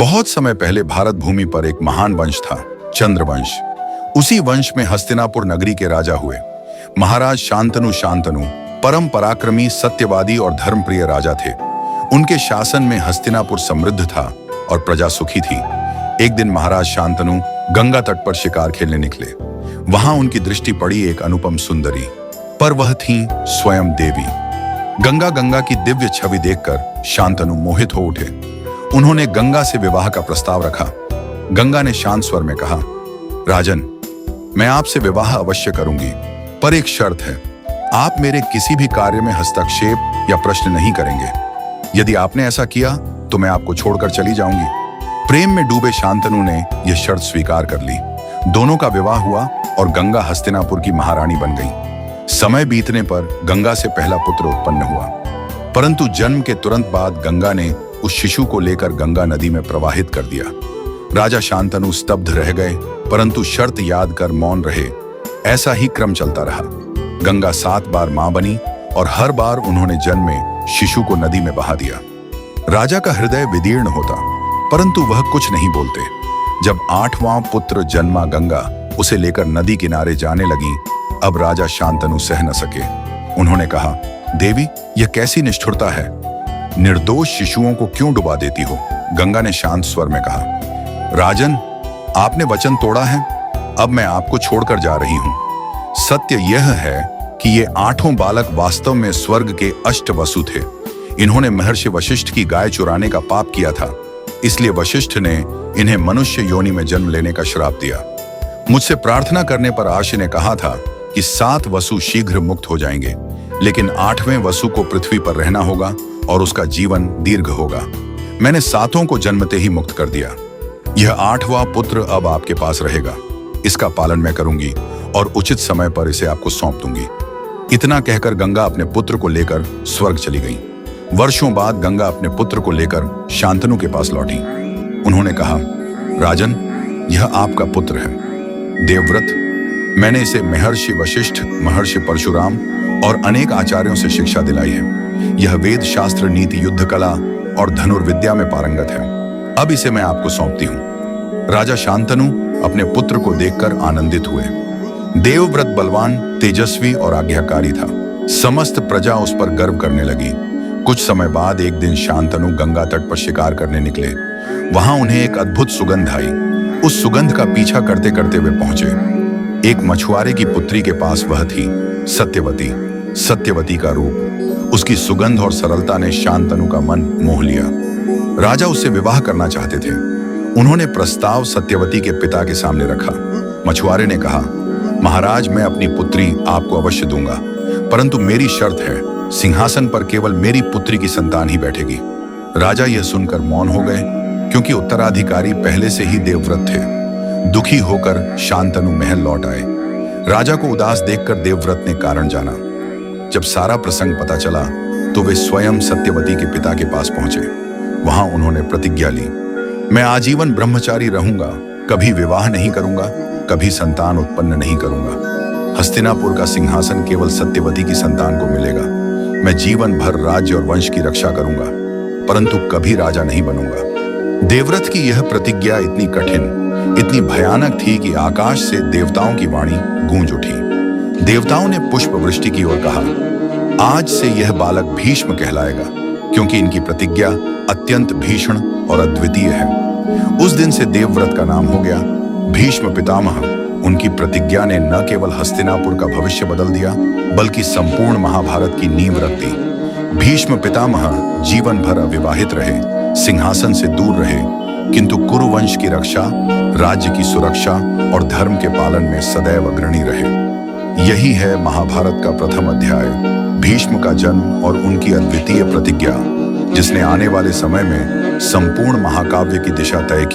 बहुत समय पहले भारत भूमि पर एक महान वंश था, चंद्रवंश। उसी वंश में हस्तिनापुर नगरी के राजा हुए। महाराज शांतनु परम पराक्रमी, सत्यवादी और धर्मप्रिय राजा थे। उनके शासन में हस्तिनापुर समृद्ध था और प्रजा सुखी थी। एक दिन महाराज शांतनु गंगा तट पर शिकार खेलने निकले। वहां उनकी दृष्टि पड़ी एक अनुपम सुंदरी, पर वह थी स्वयं देवी। गंगा की दिव्य छवि देखकर शांतनु मोहित हो उठे। उन्होंने गंगा से विवाह का प्रस्ताव रखा। गंगा ने शांत स्वर में कहा, राजन, मैं आपसे विवाह अवश्य करूंगी, पर एक शर्त है। आप मेरे किसी भी कार्य में हस्तक्षेप या प्रश्न नहीं करेंगे। यदि आपने ऐसा किया तो मैं आपको छोड़कर चली जाऊंगी। प्रेम में डूबे शांतनु ने यह शर्त स्वीकार कर ली। दोनों का विवाह हुआ और गंगा हस्तिनापुर की महारानी बन गई। समय बीतने पर गंगा से पहला पुत्र उत्पन्न हुआ, परंतु जन्म के तुरंत बाद गंगा ने उस शिशु को लेकर गंगा नदी में प्रवाहित कर दिया। राजा शांतनु स्तब्ध रह गए, परंतु शर्त याद कर मौन रहे। ऐसा ही क्रम चलता रहा। गंगा 7 बार मां बनी और हर बार उन्होंने जन्मे शिशु को नदी में बहा दिया। राजा का हृदय विदीर्ण होता, परंतु वह कुछ नहीं बोलते। जब 8वां पुत्र जन्मा, गंगा उसे लेकर नदी किनारे जाने लगी। अब राजा शांतनु सह न सके। उन्होंने कहा, देवी, यह कैसी निष्ठुरता है? निर्दोष शिशुओं को क्यों डुबा देती हो? गंगा ने शांत स्वर में कहा, राजन, आपने वचन तोड़ा है। अब मैं आपको छोड़कर जा रही हूं। सत्य यह है कि ये 8 बालक वास्तव में स्वर्ग के अष्टवसु थे। इन्होंने महर्षि वशिष्ठ की गाय चुराने का पाप किया था, इसलिए वशिष्ठ ने इन्हें मनुष्य योनि में जन्म लेने का श्राप दिया। मुझसे प्रार्थना करने पर आर्षि ने कहा था कि 7 वसु शीघ्र मुक्त हो जाएंगे, लेकिन 8वें वसु को पृथ्वी पर रहना होगा और उसका जीवन दीर्घ होगा। मैंने 7 को जन्मते ही मुक्त कर दिया। यह 8वां पुत्र अब आपके पास रहेगा। इसका पालन मैं करूंगी और उचित समय पर इसे आपको सौंप दूंगी। इतना कहकर गंगा अपने पुत्र को लेकर स्वर्ग चली गई। वर्षों बाद गंगा अपने पुत्र को लेकर शांतनु के पास लौटी। उन्होंने कहा, राजन, यह आपका पुत्र है, देवव्रत। मैंने इसे महर्षि वशिष्ठ, महर्षि परशुराम और अनेक आचार्यों से शिक्षा दिलाई है। यह वेद शास्त्र, नीति, युद्ध कला और धनुर्विद्या में पारंगत है। अब इसे मैं आपको सौंपती हूँ। राजा शांतनु अपने पुत्र को देखकर आनंदित हुए। देवव्रत बलवान, तेजस्वी और आज्ञाकारी था। समस्त प्रजा उस पर गर्व करने लगी। कुछ समय बाद एक दिन शांतनु गंगा तट पर शिकार करने निकले। वहां उन्हें एक अद्भुत सुगंध आई। उस सुगंध का पीछा करते करते वे पहुंचे एक मछुआरे की पुत्री के पास। वह थी सत्यवती का रूप। उसकी सुगंध और सरलता ने शांतनु का मन मोह लिया। राजा उससे विवाह करना चाहते थे। उन्होंने प्रस्ताव सत्यवती के पिता के सामने रखा। मछुआरे ने कहा, महाराज, मैं अपनी पुत्री आपको अवश्य दूंगा, परंतु मेरी शर्त है, सिंहासन पर केवल मेरी पुत्री की संतान ही बैठेगी। राजा यह सुनकर मौन हो गए, क्योंकि उत्तराधिकारी पहले से ही देवव्रत थे। दुखी होकर शांतनु महल लौट आए। राजा को उदास देखकर देवव्रत ने कारण जाना। जब सारा प्रसंग पता चला तो वे स्वयं सत्यवती के पिता के पास पहुंचे। वहां उन्होंने प्रतिज्ञा ली, मैं आजीवन ब्रह्मचारी रहूंगा, कभी विवाह नहीं करूंगा, कभी संतान उत्पन्न नहीं करूंगा। हस्तिनापुर का सिंहासन केवल सत्यवती की संतान को मिलेगा। मैं जीवन भर राज्य और वंश की रक्षा करूंगा, परंतु कभी राजा नहीं बनूंगा। देवव्रत की यह प्रतिज्ञा इतनी कठिन, इतनी भयानक थी कि आकाश से देवताओं की वाणी गूंज उठी। देवताओं ने पुष्प वृष्टि की और कहा, आज से यह बालक भीष्म कहलाएगा, क्योंकि इनकी प्रतिज्ञा अत्यंत भीषण और अद्वितीय है। उस दिन से देवव्रत का नाम हो गया भीष्म पितामह। उनकी प्रतिज्ञा ने न केवल हस्तिनापुर का भविष्य बदल दिया, बल्कि संपूर्ण महाभारत की नींव रख दी। भीष्म पितामह जीवन भर अविवाहित रहे, सिंहासन से दूर रहे, किंतु कुरुवंश की रक्षा, राज्य की सुरक्षा और धर्म के पालन में सदैव अग्रणी रहे। यही है महाभारत का प्रथम अध्याय, भीष्म का जन्म और उनकी अद्वितीय प्रतिज्ञा, जिसने आने वाले समय में संपूर्ण महाकाव्य की दिशा तय की।